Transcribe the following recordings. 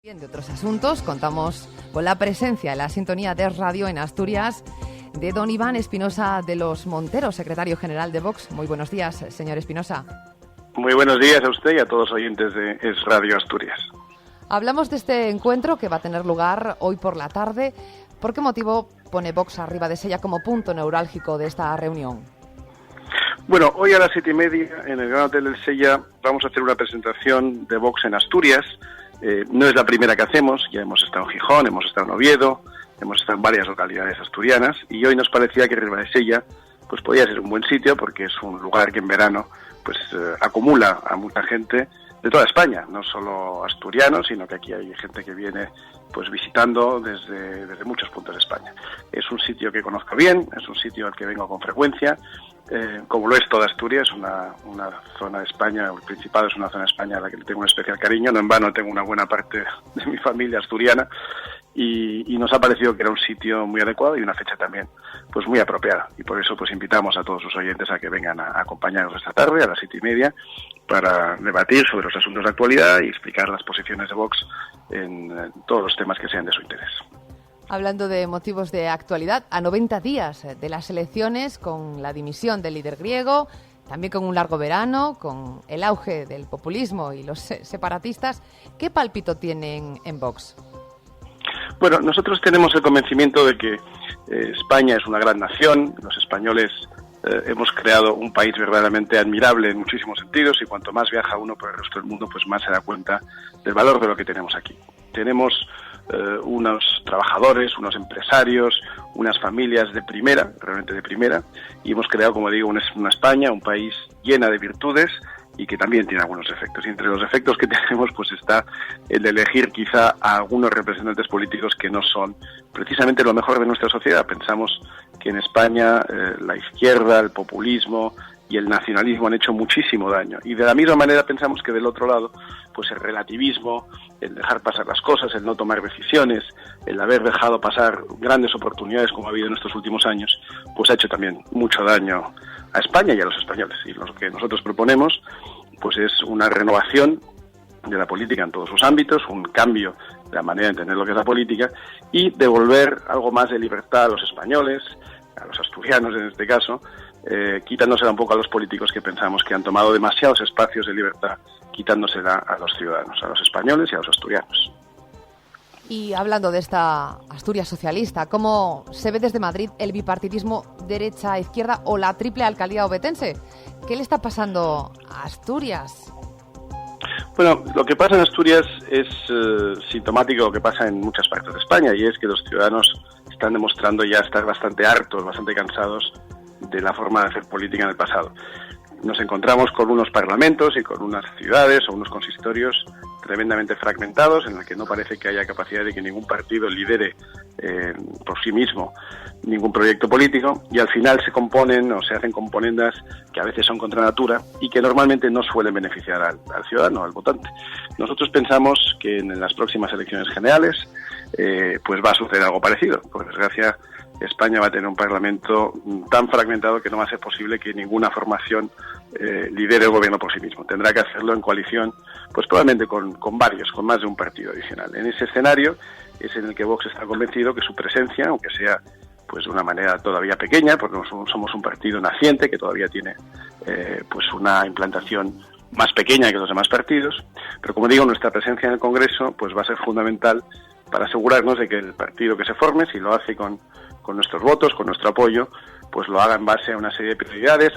Bien, de otros asuntos, contamos con la presencia en la sintonía de Radio en Asturias de don Iván Espinosa de los Monteros, secretario general de Vox. Muy buenos días, señor Espinosa. Muy buenos días a usted y a todos los oyentes de Es Radio Asturias. Hablamos de este encuentro que va a tener lugar hoy por la tarde. ¿Por qué motivo pone Vox arriba de Sella como punto neurálgico de esta reunión? Bueno, hoy a las 7:30 en el Gran Hotel del Sella vamos a hacer una presentación de Vox en Asturias. No es la primera que hacemos, ya hemos estado en Gijón, hemos estado en Oviedo, hemos estado en varias localidades asturianas y hoy nos parecía que Ribadesella pues podía ser un buen sitio porque es un lugar que en verano pues acumula a mucha gente de toda España, no solo asturianos, sino que aquí hay gente que viene pues visitando desde muchos puntos de España. Es un sitio que conozco bien, es un sitio al que vengo con frecuencia, como lo es toda Asturias, una zona de España, el Principado es una zona de España a la que le tengo un especial cariño, no en vano tengo una buena parte de mi familia asturiana y nos ha parecido que era un sitio muy adecuado y una fecha también pues muy apropiada, y por eso pues invitamos a todos sus oyentes a que vengan a acompañarnos esta tarde a las 7:30 para debatir sobre los asuntos de actualidad y explicar las posiciones de Vox en todos los temas que sean de su interés. Hablando de motivos de actualidad, a 90 días de las elecciones, con la dimisión del líder griego, también con un largo verano, con el auge del populismo y los separatistas, ¿qué pálpito tienen en Vox? Bueno, nosotros tenemos el convencimiento de que España es una gran nación, los españoles hemos creado un país verdaderamente admirable en muchísimos sentidos y cuanto más viaja uno por el resto del mundo, pues más se da cuenta del valor de lo que tenemos aquí. Tenemos unos trabajadores, unos empresarios, unas familias de primera, realmente de primera, y hemos creado, como digo, una España, un país llena de virtudes y que también tiene algunos defectos. Y entre los defectos que tenemos pues está el de elegir quizá a algunos representantes políticos que no son precisamente lo mejor de nuestra sociedad. Pensamos que en España la izquierda, el populismo y el nacionalismo han hecho muchísimo daño. Y de la misma manera pensamos que del otro lado, pues el relativismo, el dejar pasar las cosas, el no tomar decisiones, el haber dejado pasar grandes oportunidades como ha habido en estos últimos años, pues ha hecho también mucho daño a España y a los españoles. Y lo que nosotros proponemos pues es una renovación de la política en todos sus ámbitos, un cambio de la manera de entender lo que es la política y devolver algo más de libertad a los españoles, a los asturianos en este caso, quitándosela un poco a los políticos que pensamos que han tomado demasiados espacios de libertad, quitándosela a los ciudadanos, a los españoles y a los asturianos. Y hablando de esta Asturias socialista, ¿cómo se ve desde Madrid el bipartidismo derecha-izquierda o la triple alcaldía ovetense? ¿Qué le está pasando a Asturias? Bueno, lo que pasa en Asturias es sintomático de lo que pasa en muchas partes de España, y es que los ciudadanos están demostrando ya estar bastante hartos, bastante cansados de la forma de hacer política en el pasado. Nos encontramos con unos parlamentos y con unas ciudades o unos consistorios tremendamente fragmentados, en el que no parece que haya capacidad de que ningún partido lidere por sí mismo ningún proyecto político, y al final se componen o se hacen componendas que a veces son contra natura y que normalmente no suelen beneficiar al ciudadano, al votante. Nosotros pensamos que en las próximas elecciones generales pues va a suceder algo parecido. Por desgracia, España va a tener un parlamento tan fragmentado que no va a ser posible que ninguna formación lidere el gobierno por sí mismo. Tendrá que hacerlo en coalición, pues probablemente con varios, con más de un partido adicional. En ese escenario es en el que Vox está convencido que su presencia, aunque sea pues de una manera todavía pequeña, porque somos un partido naciente que todavía tiene pues una implantación más pequeña que los demás partidos, pero como digo, nuestra presencia en el Congreso pues va a ser fundamental para asegurarnos de que el partido que se forme, si lo hace con nuestros votos, con nuestro apoyo, pues lo haga en base a una serie de prioridades,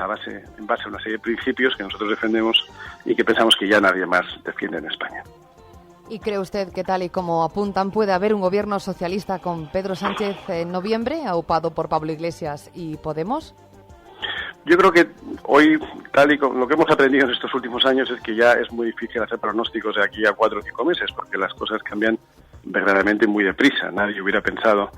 en base a una serie de principios que nosotros defendemos y que pensamos que ya nadie más defiende en España. ¿Y cree usted que, tal y como apuntan, puede haber un gobierno socialista con Pedro Sánchez en noviembre, aupado por Pablo Iglesias y Podemos? Yo creo que hoy, tal y como lo que hemos aprendido en estos últimos años, es que ya es muy difícil hacer pronósticos de aquí a 4 o 5 meses, porque las cosas cambian verdaderamente muy deprisa. Nadie hubiera pensado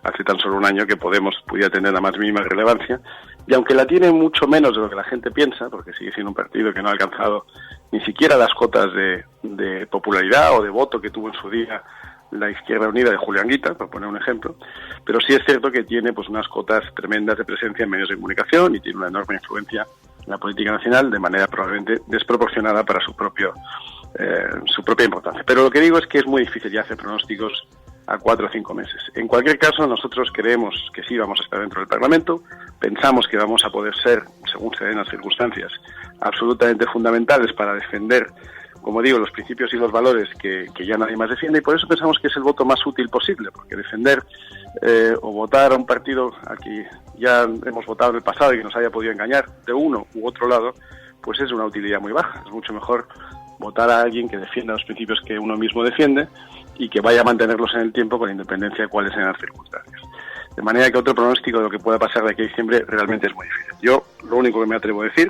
hace tan solo un año que Podemos pudiera tener la más mínima relevancia, y aunque la tiene mucho menos de lo que la gente piensa, porque sigue siendo un partido que no ha alcanzado ni siquiera las cotas de popularidad o de voto que tuvo en su día la Izquierda Unida de Julián Guita, por poner un ejemplo, pero sí es cierto que tiene pues unas cotas tremendas de presencia en medios de comunicación y tiene una enorme influencia en la política nacional, de manera probablemente desproporcionada para su propio su propia importancia. Pero lo que digo es que es muy difícil ya hacer pronósticos a 4 o 5 meses. En cualquier caso, nosotros creemos que sí vamos a estar dentro del Parlamento, pensamos que vamos a poder ser, según se den las circunstancias, absolutamente fundamentales para defender, como digo, los principios y los valores que ya nadie más defiende, y por eso pensamos que es el voto más útil posible, porque defender o votar a un partido al que ya hemos votado en el pasado y que nos haya podido engañar de uno u otro lado, pues es una utilidad muy baja. Es mucho mejor votar a alguien que defienda los principios que uno mismo defiende y que vaya a mantenerlos en el tiempo con independencia de cuáles sean las circunstancias. De manera que otro pronóstico de lo que pueda pasar de aquí a diciembre realmente es muy difícil. Yo lo único que me atrevo a decir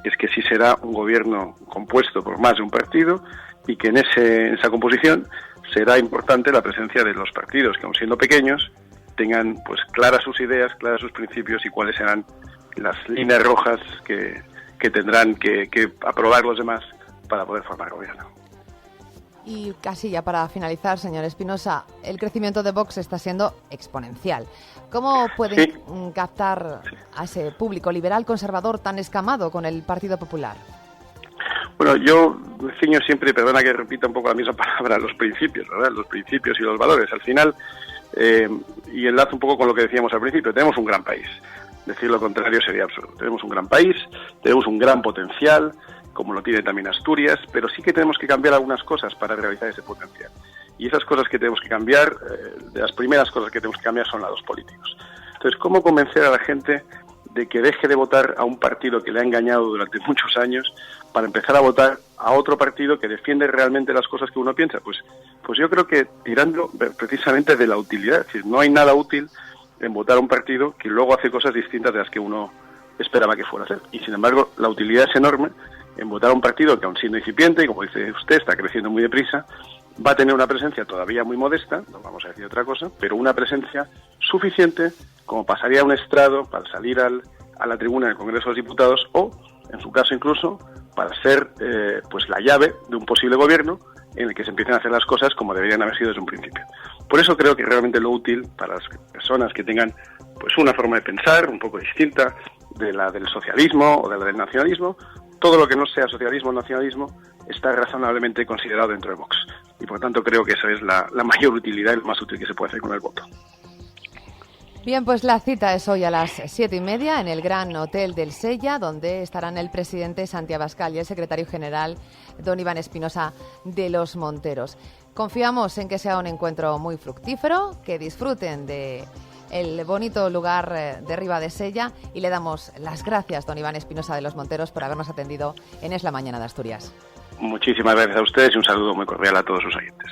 es que sí será un gobierno compuesto por más de un partido y que en esa composición será importante la presencia de los partidos que, aun siendo pequeños, tengan pues claras sus ideas, claras sus principios y cuáles serán las líneas rojas que tendrán que aprobar los demás para poder formar gobierno. Y casi ya para finalizar, señor Espinosa, el crecimiento de Vox está siendo exponencial. ¿Cómo pueden captar a ese público liberal conservador tan escamado con el Partido Popular? Bueno, yo me ciño siempre, perdona que repita un poco la misma palabra, los principios, ¿verdad? Los principios y los valores. Al final, y enlazo un poco con lo que decíamos al principio, tenemos un gran país. Decir lo contrario sería absurdo. Tenemos un gran país, tenemos un gran potencial, como lo tiene también Asturias, pero sí que tenemos que cambiar algunas cosas para realizar ese potencial. Y esas cosas que tenemos que cambiar, de las primeras cosas que tenemos que cambiar son los políticos. Entonces, ¿cómo convencer a la gente de que deje de votar a un partido que le ha engañado durante muchos años para empezar a votar a otro partido que defiende realmente las cosas que uno piensa? Pues yo creo que tirando precisamente de la utilidad. Es decir, no hay nada útil en votar a un partido que luego hace cosas distintas de las que uno esperaba que fuera a hacer. Y sin embargo, la utilidad es enorme en votar a un partido que, aun siendo incipiente, y como dice usted, está creciendo muy deprisa, va a tener una presencia todavía muy modesta, no vamos a decir otra cosa, pero una presencia suficiente como pasaría a un estrado para salir a la tribuna del Congreso de los Diputados o, en su caso incluso, para ser pues la llave de un posible gobierno en el que se empiecen a hacer las cosas como deberían haber sido desde un principio. Por eso creo que realmente lo útil para las personas que tengan pues una forma de pensar un poco distinta de la del socialismo o de la del nacionalismo, todo lo que no sea socialismo o nacionalismo está razonablemente considerado dentro de Vox. Y por tanto creo que esa es la mayor utilidad y lo más útil que se puede hacer con el voto. Bien, pues la cita es hoy a las 7:30 en el Gran Hotel del Sella, donde estarán el presidente Santi Abascal y el secretario general don Iván Espinosa de los Monteros. Confiamos en que sea un encuentro muy fructífero, que disfruten de el bonito lugar de Riba de Sella y le damos las gracias, don Iván Espinosa de los Monteros, por habernos atendido en Es la Mañana de Asturias. Muchísimas gracias a ustedes y un saludo muy cordial a todos sus oyentes.